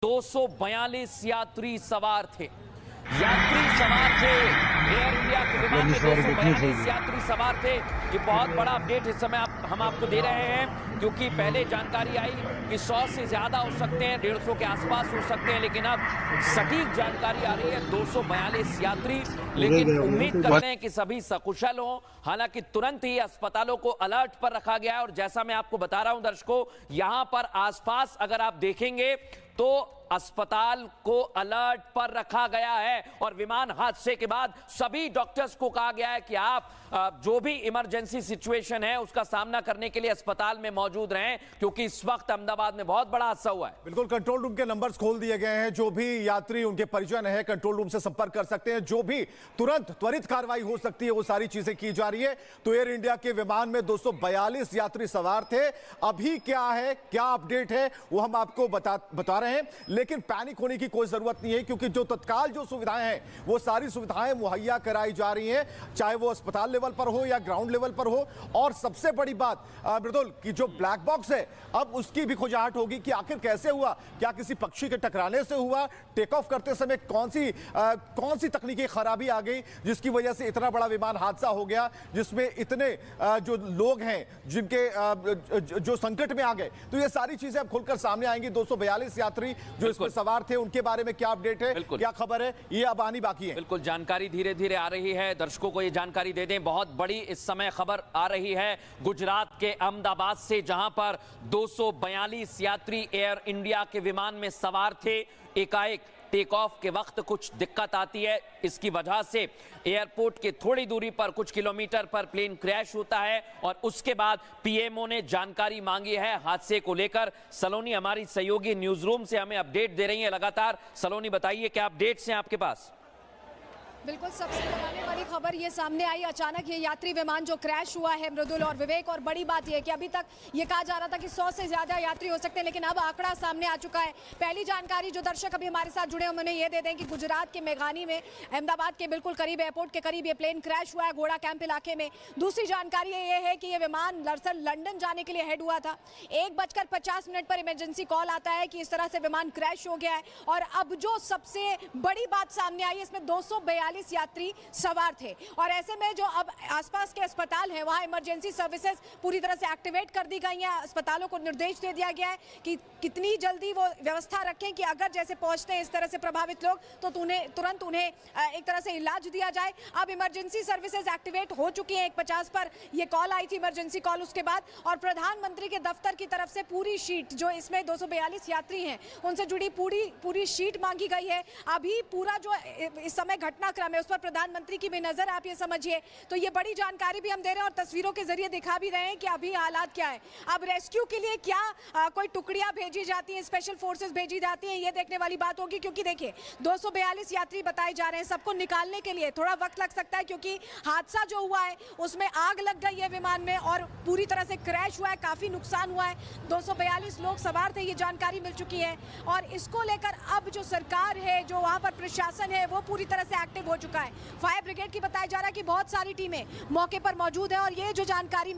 242 यात्री सवार थे। एयर इंडिया के विमान में 242 यात्री सवार थे। ये बहुत बड़ा अपडेट इस समय हम आपको दे रहे हैं, क्योंकि पहले जानकारी आई कि 100 से ज्यादा हो सकते हैं, 150 के आसपास हो सकते हैं, लेकिन अब सटीक जानकारी आ रही है 242 यात्री। लेकिन उम्मीद करते हैं कि सभी सकुशल हों। हालांकि तुरंत ही अस्पतालों को अलर्ट पर रखा गया है, और जैसा मैं आपको बता रहा हूं दर्शकों, यहां पर आसपास अगर आप देखेंगे तो अस्पताल को अलर्ट पर रखा गया है, और विमान हादसे के बाद सभी डॉक्टर्स को कहा गया है कि आप जो भी इमरजेंसी सिचुएशन है उसका सामना करने के लिए अस्पताल में मौजूद रहें, क्योंकि इस वक्त अहमदाबाद में बहुत बड़ा हादसा हुआ है। बिल्कुल, कंट्रोल रूम के नंबर्स खोल दिए गए हैं। जो भी यात्री उनके परिजन है कंट्रोल रूम से संपर्क कर सकते हैं। जो भी तुरंत त्वरित कार्रवाई हो सकती है वो सारी चीजें की जा रही है। तो एयर इंडिया के विमान में 242 यात्री सवार थे। अभी क्या है, क्या अपडेट है, वो हम आपको बता रहे हैं। लेकिन पैनिक होने की कोई जरूरत नहीं है, क्योंकि जो तत्काल जो सुविधाएं हैं वो सारी सुविधाएं मुहैया कराई जा रही हैं, चाहे वो अस्पताल लेवल पर हो या ग्राउंड लेवल पर हो। और सबसे बड़ी बात मृदुल की जो ब्लैक बॉक्स है, अब उसकी भी खोजाहट होगी कि आखिर कैसे हुआ, क्या किसी पक्षी के टकराने से हुआ, टेक ऑफ करते समय कौन सी तकनीकी खराबी आ गई जिसकी वजह से इतना बड़ा विमान हादसा हो गया, जिसमें इतने जो लोग हैं जिनके जो संकट में आ गए। तो ये सारी चीजें अब खुलकर सामने आएंगी। 242 यात्री जो इसमें सवार थे, उनके बारे में क्या अपडेट है, क्या खबर है, ये अब आनी बाकी है। बिल्कुल, जानकारी धीरे धीरे आ रही है। दर्शकों को ये जानकारी दे दें, बहुत बड़ी इस समय खबर आ रही है गुजरात के अहमदाबाद से, जहां पर 242 यात्री एयर इंडिया के विमान में सवार थे। एकाएक टेक ऑफ के वक्त कुछ दिक्कत आती है। इसकी वजह से एयरपोर्ट के थोड़ी दूरी पर कुछ किलोमीटर पर प्लेन क्रैश होता है, और उसके बाद पीएमओ ने जानकारी मांगी है हादसे को लेकर। सलोनी हमारी सहयोगी न्यूज रूम से हमें अपडेट दे रही है लगातार। सलोनी, बताइए क्या अपडेट्स हैं आपके पास? बिल्कुल, सबसे डराने वाली खबर ये सामने आई। अचानक ये यात्री विमान जो क्रैश हुआ है मृदुल और विवेक, और बड़ी बात ये है कि अभी तक ये कहा जा रहा था कि 100 से ज्यादा यात्री हो सकते हैं, लेकिन अब आंकड़ा सामने आ चुका है। पहली जानकारी जो दर्शक अभी हमारे साथ जुड़े हैं उन्हें ये दे दें कि गुजरात के मेघानी में अहमदाबाद के बिल्कुल करीब, एयरपोर्ट के करीब ये प्लेन क्रैश हुआ है, घोड़ा कैंप इलाके में। दूसरी जानकारी ये है कि ये विमान दरअसल लंदन जाने के लिए हेड हुआ था। 1:50 पर इमरजेंसी कॉल आता है कि इस तरह से विमान क्रैश हो गया है। और अब जो सबसे बड़ी बात सामने आई है, इसमें 242 यात्री सवार थे, और ऐसे में जो अब आसपास के अस्पताल हैं वहां इमरजेंसी सर्विसेज पूरी तरह से एक्टिवेट कर दी गई हैं। अस्पतालों को निर्देश दे दिया गया है कि कितनी जल्दी वो व्यवस्था रखें कि अगर जैसे पहुंचते हैं इस तरह से प्रभावित लोग, तो तुरंत उन्हें एक तरह से इलाज दिया जाए। अब इमरजेंसी सर्विसेज एक्टिवेट हो चुकी हैं। 1:50 पर यह कॉल आई थी, इमरजेंसी कॉल, उसके बाद और प्रधानमंत्री के दफ्तर की तरफ से पूरी शीट, जो इसमें 242 यात्री हैं उनसे जुड़ी पूरी शीट मांगी गई है। अभी पूरा जो इस समय घटनाक्रम है उस पर प्रधानमंत्री की भी नजर, आप ये समझिए। तो ये बड़ी जानकारी भी हम दे रहे हैं और तस्वीरों के जरिए दिखा भी रहे हैं कि अभी हालात क्या है। अब रेस्क्यू के लिए क्या कोई टुकड़ियां भेजी जाती हैं, स्पेशल फोर्सेस भेजी जाती हैं, ये देखने वाली बात होगी, क्योंकि देखिए 242 यात्री बताए जा रहे हैं। सबको निकालने के लिए थोड़ा वक्त लग सकता है, क्योंकि हादसा जो हुआ है उसमें आग लग गई है विमान में और पूरी तरह से क्रैश हुआ है, काफी नुकसान हुआ है। 242 लोग सवार थे, ये जानकारी मिल चुकी है, और इसको लेकर अब जो सरकार है, जो वहां पर प्रशासन है, वो पूरी तरह से एक्टिव हो चुका है। फायर ब्रिगेड की बताया जा रहा है कि बहुत सारी टीमें मौके पर मौजूद है, और ये जो जानकारी